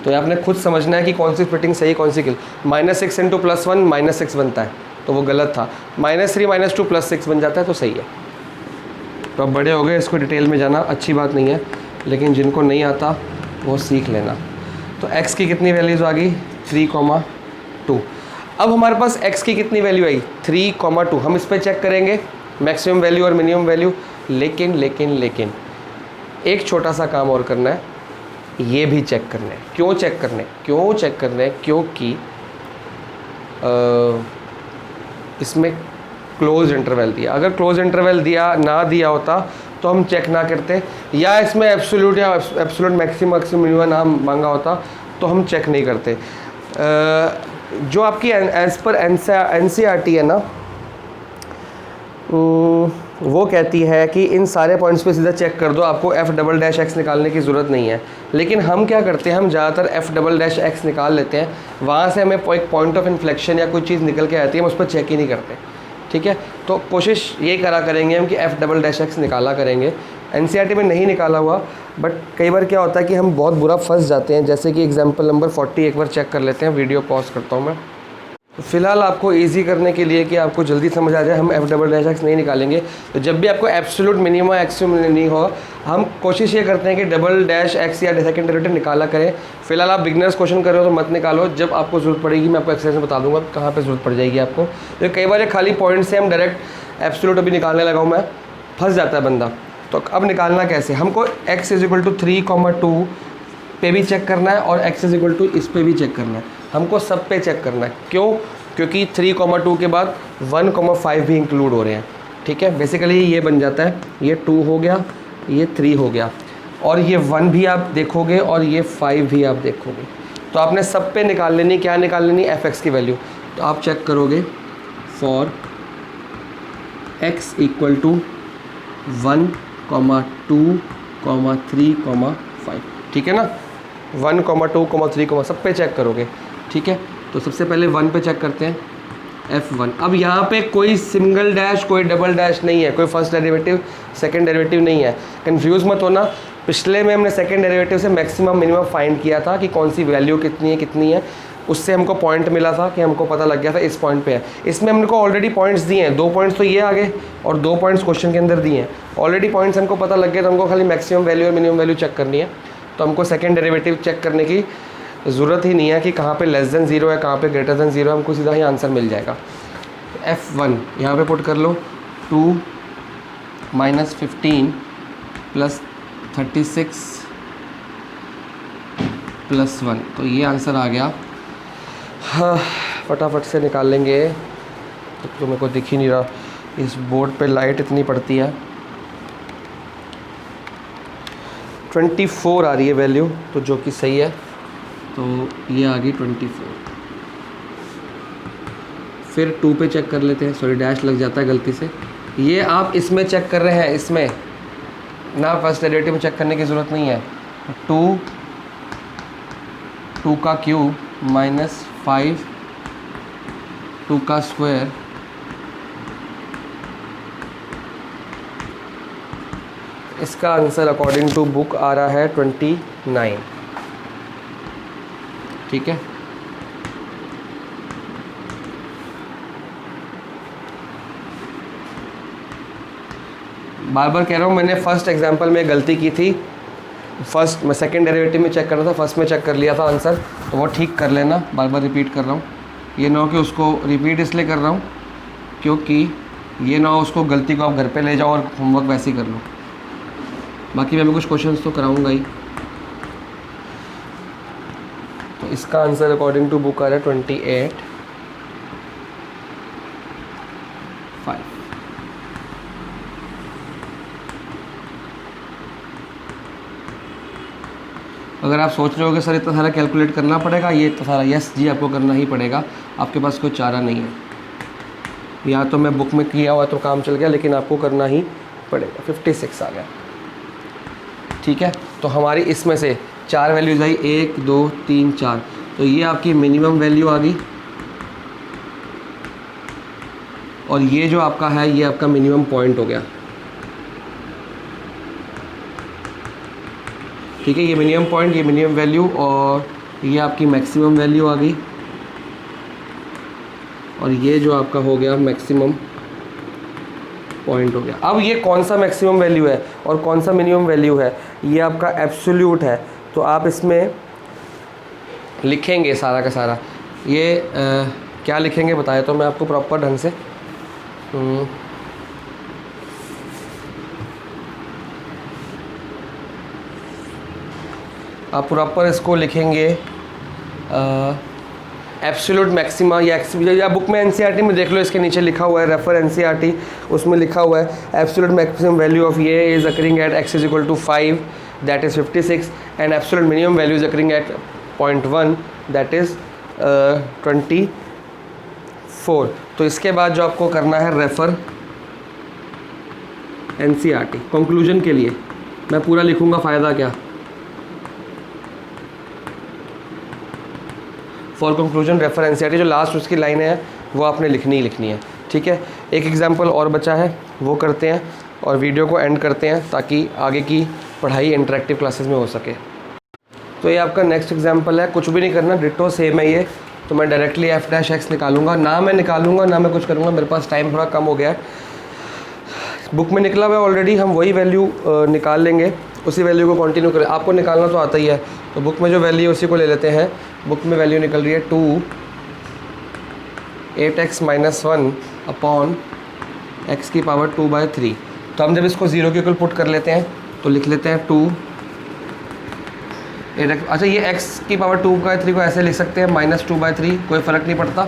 तो ये आपने खुद समझना है कि कौन सी स्प्लिटिंग सही कौन सी गलत। -6 इंटू +1 -6 बनता है, तो वो गलत था। -3 -2 +6 बन जाता है, तो सही है। तो अब बड़े हो गए, इसको डिटेल में जाना अच्छी बात नहीं है, लेकिन जिनको नहीं आता वो सीख लेना। तो x की कितनी वैल्यूज़ आ गई? 3,2। अब हमारे पास x की कितनी वैल्यू आई? 3,2। हम इस पर चेक करेंगे मैक्सिमम वैल्यू और मिनिमम वैल्यू। लेकिन एक छोटा सा काम और करना है, ये भी चेक करना है। क्यों चेक करना है? क्योंकि इसमें क्लोज इंटरवल दिया। अगर क्लोज इंटरवल ना दिया होता तो हम चेक ना करते, या इसमें एब्सोल्यूट मैक्सिमम मिनिमम ना मांगा होता तो हम चेक नहीं करते। जो आपकी एज पर NCERT है ना, वो कहती है कि इन सारे पॉइंट्स पे सीधा चेक कर दो, आपको f"x निकालने की ज़रूरत नहीं है। लेकिन हम क्या करते हैं, हम ज़्यादातर f"x निकाल लेते हैं, वहाँ से हमें एक पॉइंट ऑफ इन्फ्लेक्शन या कोई चीज़ निकल के आती है, हम उस पर चेक ही नहीं करते। ठीक है, तो कोशिश ये करा करेंगे हम कि f"x निकाला करेंगे। NCERT में नहीं निकाला हुआ, बट कई बार क्या होता है कि हम बहुत बुरा फंस जाते हैं। जैसे कि एग्जांपल नंबर 40 एक बार चेक कर लेते हैं। वीडियो पॉज करता हूँ मैं। फ़िलहाल आपको इजी करने के लिए कि आपको जल्दी समझ आ जाए, हम f"x नहीं निकालेंगे। तो जब भी आपको एब्सोल्यूट मिनिमम एक्सिमम नहीं हो, हम कोशिश ये करते हैं कि "x" या सेकंड डेरिवेटिव निकाला करें। फिलहाल आप बिगनर्स क्वेश्चन कर रहे हो तो मत निकालो, जब आपको ज़रूरत पड़ेगी मैं आपको एक्सरसाइज में बता दूंगा कहाँ पे ज़रूरत पड़ जाएगी आपको। तो कई बार ये खाली पॉइंट से हम डायरेक्ट एब्सोल्यूट अभी निकालने लगा हूँ मैं, फंस जाता है बंदा। तो अब निकालना कैसे, हमको x = 3,2 पे भी चेक करना है और x = इस पे भी चेक करना है। हमको सब पे चेक करना है। क्यों? क्योंकि 3,2 के बाद 1,5 भी इंक्लूड हो रहे हैं। ठीक है, बेसिकली ये बन जाता है, ये 2 हो गया, ये 3 हो गया, और ये 1 भी आप देखोगे और ये 5 भी आप देखोगे। तो आपने सब पे निकाल लेनी, क्या निकाल लेनी? f(x) की वैल्यू। तो आप चेक करोगे फॉर x = 1, 2, 3, 5। ठीक है ना, 1, 2, 3, सब पे चेक करोगे। ठीक है, तो सबसे पहले 1 पे चेक करते हैं, f1। अब यहाँ पे कोई सिंगल डैश, कोई डबल डैश नहीं है, कोई फर्स्ट डेरिवेटिव सेकंड डेरिवेटिव नहीं है। कंफ्यूज मत होना, पिछले में हमने सेकंड डेरिवेटिव से मैक्सिमम मिनिमम फाइंड किया था कि कौन सी वैल्यू कितनी है, उससे हमको पॉइंट मिला था कि हमको पता लग गया था इस पॉइंट पे है। इसमें हमको ऑलरेडी पॉइंट्स दिए हैं, 2 पॉइंट्स तो ये आ गए और 2 पॉइंट्स क्वेश्चन के अंदर दिए हैं। ऑलरेडी पॉइंट्स हमको पता लग गया, तो हमको खाली मैक्सिमम वैल्यू और मिनिमम वैल्यू चेक करनी है। तो हमको सेकंड डेरिवेटिव चेक करने की ज़रूरत ही नहीं है कि कहाँ पे <0 है, कहाँ पे <0 है, हमको सीधा ही आंसर मिल जाएगा। f1 यहाँ पे पुट कर लो, 2 - 15 + 36 + 1, तो ये आंसर आ गया। हाँ, फटाफट से निकाल लेंगे, तो मेरे को दिख ही नहीं रहा, इस बोर्ड पे लाइट इतनी पड़ती है। 24 आ रही है वैल्यू, तो जो कि सही है, तो ये आ गई 24। फिर 2 पे चेक कर लेते हैं, सॉरी डैश लग जाता है गलती से। ये आप इसमें चेक कर रहे हैं, इसमें ना फर्स्ट डेरिवेटिव में चेक करने की ज़रूरत नहीं है। 2 का क्यूब -5 2 का स्क्वायर इसका आंसर अकॉर्डिंग टू बुक आ रहा है 29। ठीक है, बार बार कह रहा हूँ, मैंने फर्स्ट एग्जांपल में गलती की थी। फर्स्ट मैं सेकंड डेरिवेटिव में चेक करना था, फर्स्ट में चेक कर लिया था आंसर, तो वो ठीक कर लेना। बार बार रिपीट कर रहा हूँ, ये ना हो कि उसको रिपीट इसलिए कर रहा हूँ क्योंकि ये ना हो उसको गलती को आप घर पे ले जाओ और होमवर्क वैसे ही कर लो। बाकी मैं भी कुछ क्वेश्चंस तो कराऊंगा ही। तो इसका आंसर अकॉर्डिंग टू बुक आ रहा है 28, 5। अगर आप सोच रहे हो कि सर इतना सारा कैलकुलेट करना पड़ेगा, ये इतना सारा, यस जी आपको करना ही पड़ेगा, आपके पास कोई चारा नहीं है। या तो मैं बुक में किया हुआ तो काम चल गया, लेकिन आपको करना ही पड़ेगा। 56 आ गया। ठीक है। तो हमारी इसमें से 4 वैल्यूज़ आई, 1 2 3 4, तो ये आपकी मिनिमम वैल्यू आ गई और ये जो आपका है ये आपका मिनिमम पॉइंट हो गया। ठीक है, ये मिनिमम पॉइंट, ये मिनिमम वैल्यू और ये आपकी मैक्सिमम वैल्यू आ गई और ये जो आपका हो गया मैक्सिमम पॉइंट हो गया। अब ये कौन सा मैक्सिमम वैल्यू है और कौन सा मिनिमम वैल्यू है, ये आपका एब्सोल्यूट है। तो आप इसमें लिखेंगे सारा का सारा, ये क्या लिखेंगे बताया तो मैं आपको प्रॉपर ढंग से। आप प्रॉपर इसको लिखेंगे एब्सोल्यूट मैक्सिमा या बुक में एनसीईआरटी में देख लो, इसके नीचे लिखा हुआ है रेफर एनसीईआरटी, उसमें लिखा हुआ है एब्सोल्यूट मैक्सिमम वैल्यू ऑफ ये is occurring at x = 5 that is 56 and absolute minimum value is occurring at 0.1 that is 24। तो इसके बाद जो आपको करना है रेफर एनसीईआरटी। कंक्लूजन के लिए मैं पूरा लिखूंगा, फ़ायदा क्या, फॉर कंक्लूजन रेफर एनसीईआरटी, जो लास्ट उसकी लाइन है वो आपने लिखनी ही लिखनी है। ठीक है, एक एग्जांपल और बचा है वो करते हैं और वीडियो को एंड करते हैं ताकि आगे की पढ़ाई इंटरेक्टिव क्लासेस में हो सके। तो ये आपका नेक्स्ट एग्जांपल है, कुछ भी नहीं करना, डिट्टो सेम है ये। तो मैं डायरेक्टली f' निकालूंगा, ना मैं निकालूंगा ना मैं कुछ करूँगा, मेरे पास टाइम थोड़ा कम हो गया है। बुक में निकला हुआ है ऑलरेडी, हम वही वैल्यू निकाल लेंगे, उसी वैल्यू को कंटिन्यू करें। आपको निकालना तो आता ही है, तो बुक में जो वैल्यू है उसी को ले लेते हैं। बुक में वैल्यू निकल रही है 2 8x - 1 अपॉन x की पावर 2/3। तो हम जब इसको 0 के इक्वल पुट कर लेते हैं तो लिख लेते हैं 2 8x। अच्छा, ये x की पावर 2/3 को ऐसे लिख सकते हैं -2/3, कोई फ़र्क नहीं पड़ता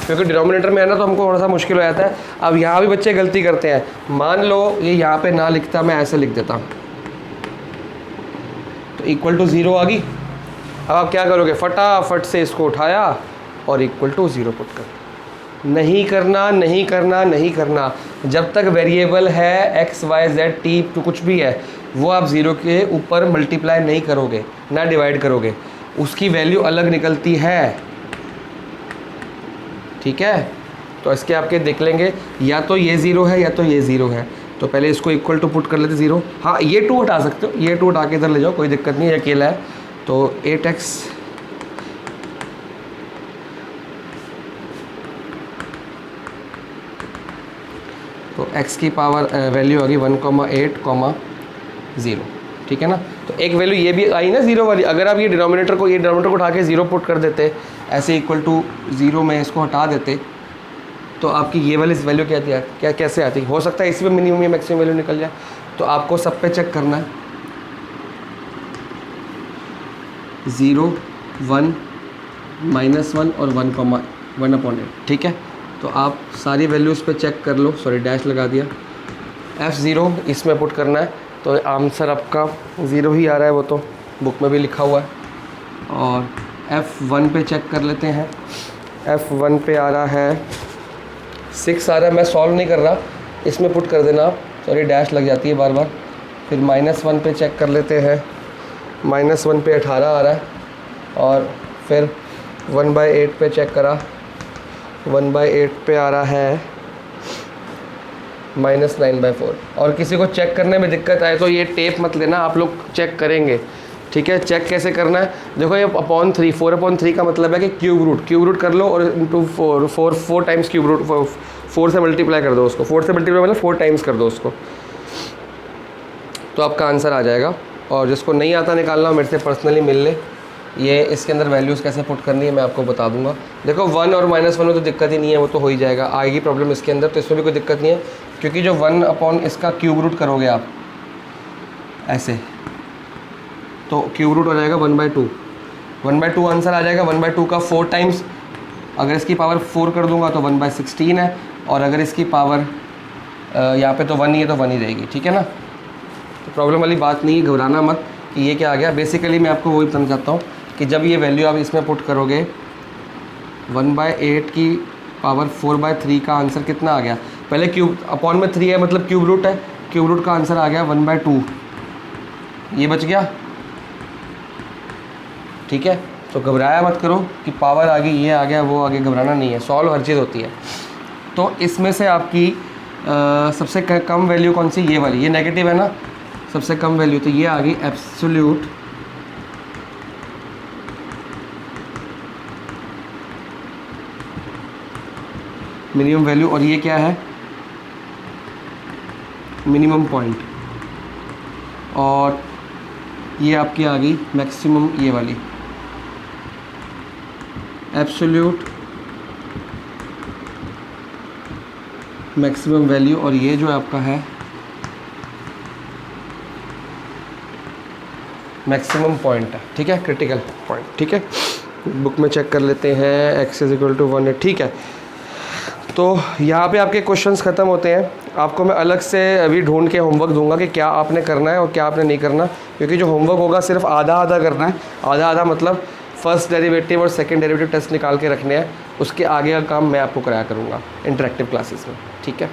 क्योंकि डिनोमिनेटर में है ना, तो हमको थोड़ा सा मुश्किल हो जाता है। अब यहाँ भी बच्चे गलती करते हैं, मान लो ये यहाँ पे ना लिखता, मैं ऐसे लिख देता तो =0 आ गई। अब आप क्या करोगे, फटाफट से इसको उठाया और =0 पुट कर। नहीं करना नहीं करना नहीं करना, जब तक वेरिएबल है x y z t तो कुछ भी है वो आप 0 के ऊपर मल्टीप्लाई नहीं करोगे ना डिवाइड करोगे, उसकी वैल्यू अलग निकलती है। ठीक है, तो इसके आपके देख लेंगे, या तो ये 0 है या तो ये 0 है। तो पहले इसको इक्वल टू पुट कर लेते 0। हाँ, ये 2 हटा सकते हो, ये 2 हटा के इधर ले जाओ, कोई दिक्कत नहीं है, अकेला है। तो 8x तो x की पावर वैल्यू आ गई 1,8,0। ठीक है ना, तो एक वैल्यू ये भी आई ना 0 वाली। अगर आप ये डिनोमिनेटर को उठा के 0 पुट कर देते, ऐसे =0 में इसको हटा देते, तो आपकी ये वाली वैल्यू क्या कैसे आती, हो सकता है इसी में मिनिमम या मैक्सिमम वैल्यू निकल जाए। तो आपको सब पे चेक करना है, 0 1 -1 और 1,1/8। ठीक है, तो आप सारी वैल्यूज़ पे चेक कर लो, सॉरी डैश लगा दिया। f0 इसमें पुट करना है, तो आंसर आपका 0 ही आ रहा है, वो तो बुक में भी लिखा हुआ है। और f1 पे चेक कर लेते हैं, f1 पे आ रहा है 6 आ रहा है। मैं सॉल्व नहीं कर रहा, इसमें पुट कर देना आप, सॉरी डैश लग जाती है बार बार। फिर -1 पे चेक कर लेते हैं, -1 पे 18 आ रहा है। और फिर 1/8 पे चेक करा, 1/8 पे आ रहा है -9/4। और किसी को चेक करने में दिक्कत आए तो ये टेप मत लेना, आप लोग चेक करेंगे। ठीक है, चेक कैसे करना है, देखो ये /3 4/3 का मतलब है कि क्यूब रूट कर लो और इंटू 4 टाइम्स क्यूब रूट 4 से मल्टीप्लाई कर दो उसको, 4 से मल्टीप्लाई मतलब 4 टाइम्स कर दो उसको, तो आपका आंसर आ जाएगा। और जिसको नहीं आता निकालना मेरे से पर्सनली मिल ले, ये इसके अंदर वैल्यूज़ कैसे पुट करनी है मैं आपको बता दूंगा। देखो 1 और -1 में तो दिक्कत ही नहीं है, वो तो हो ही जाएगा, आएगी प्रॉब्लम इसके अंदर, तो इसमें भी कोई दिक्कत नहीं है क्योंकि जो 1 अपॉन इसका क्यूब रूट करोगे आप ऐसे, तो क्यूब रूट हो जाएगा 1/2। 1/2 आंसर आ जाएगा। 1/2 का 4 टाइम्स, अगर इसकी पावर 4 कर दूंगा तो 1/16 है, और अगर इसकी पावर यहाँ पे तो 1 ही है तो 1 ही रहेगी। ठीक है ना, तो प्रॉब्लम वाली बात नहीं है, घबराना मत कि ये क्या आ गया। बेसिकली मैं आपको वही बताना चाहता हूँ कि जब ये वैल्यू आप इसमें पुट करोगे 1/8 की पावर 4/3 का आंसर कितना आ गया, पहले क्यूब अपॉन में 3 है मतलब क्यूब रूट है, क्यूब रूट का आंसर आ गया 1/2। ये बच गया, ठीक है। तो घबराया मत करो कि पावर आ गई, ये आ गया, वो आ गया, घबराना नहीं है, सॉल्व हर चीज़ होती है। तो इसमें से आपकी सबसे कम वैल्यू कौन सी, ये वाली, ये नेगेटिव है ना, सबसे कम वैल्यू, तो ये आ गई एब्सोल्यूट मिनिमम वैल्यू, और ये क्या है, मिनिमम पॉइंट, और ये आपकी आ गई मैक्सिमम, ये वाली एब्सोल्यूट मैक्सिमम वैल्यू, और ये जो आपका है मैक्सिमम पॉइंट है, ठीक है, क्रिटिकल पॉइंट, ठीक है। बुक में चेक कर लेते हैं, x = 1 है, ठीक है। तो यहाँ पे आपके क्वेश्चंस ख़त्म होते हैं। आपको मैं अलग से अभी ढूंढ के होमवर्क दूंगा कि क्या आपने करना है और क्या आपने नहीं करना, क्योंकि जो होमवर्क होगा सिर्फ आधा आधा करना है। आधा आधा मतलब फर्स्ट डेरिवेटिव और सेकंड डेरिवेटिव टेस्ट निकाल के रखने हैं, उसके आगे का काम मैं आपको कराया करूँगा इंटरेक्टिव क्लासेस में, ठीक है।